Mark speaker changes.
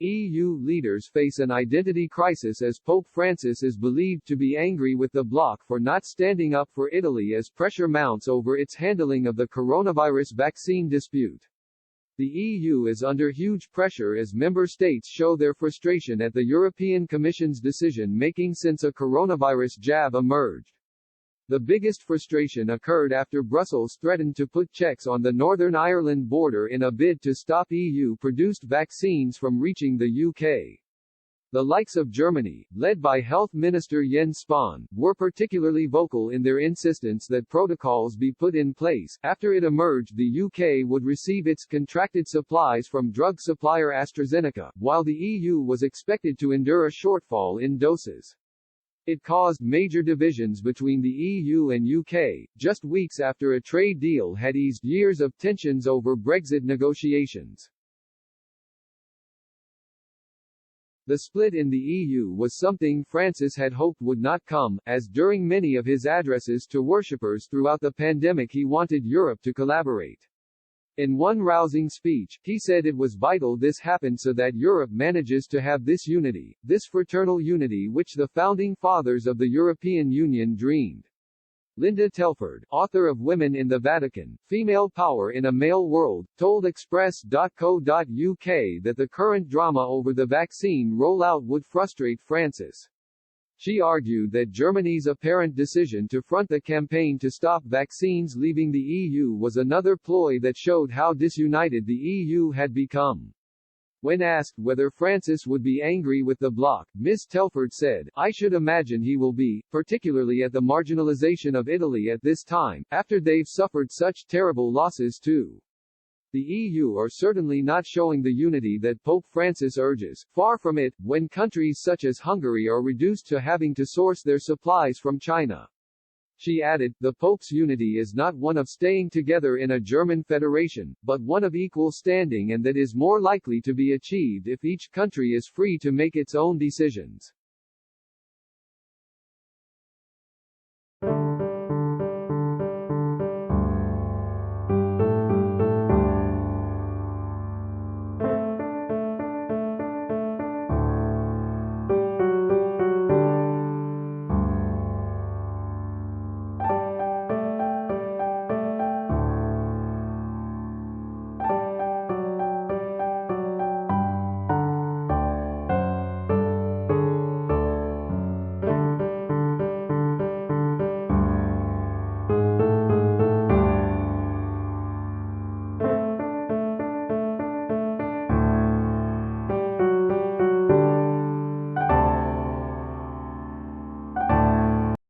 Speaker 1: EU leaders face an identity crisis as Pope Francis is believed to be angry with the bloc for not standing up for Italy as pressure mounts over its handling of the coronavirus vaccine dispute. The EU is under huge pressure as member states show their frustration at the European Commission's decision-making since a coronavirus jab emerged. The biggest frustration occurred after Brussels threatened to put checks on the Northern Ireland border in a bid to stop EU-produced vaccines from reaching the UK. The likes of Germany, led by Health Minister Jens Spahn, were particularly vocal in their insistence that protocols be put in place. After it emerged the UK would receive its contracted supplies from drug supplier AstraZeneca, while the EU was expected to endure a shortfall in doses. It caused major divisions between the EU and UK, just weeks after a trade deal had eased years of tensions over Brexit negotiations. The split in the EU was something Francis had hoped would not come, as during many of his addresses to worshippers throughout the pandemic he wanted Europe to collaborate. In one rousing speech, he said it was vital this happened so that Europe manages to have this unity, this fraternal unity which the founding fathers of the European Union dreamed. Linda Telford, author of Women in the Vatican, Female Power in a Male World, told Express.co.uk that the current drama over the vaccine rollout would frustrate Francis. She argued that Germany's apparent decision to front the campaign to stop vaccines leaving the EU was another ploy that showed how disunited the EU had become. When asked whether Francis would be angry with the bloc, Ms. Telford said, "I should imagine he will be, particularly at the marginalization of Italy at this time, after they've suffered such terrible losses too." The EU are certainly not showing the unity that Pope Francis urges, far from it, when countries such as Hungary are reduced to having to source their supplies from China. She added, "The Pope's unity is not one of staying together in a German federation, but one of equal standing and that is more likely to be achieved if each country is free to make its own decisions."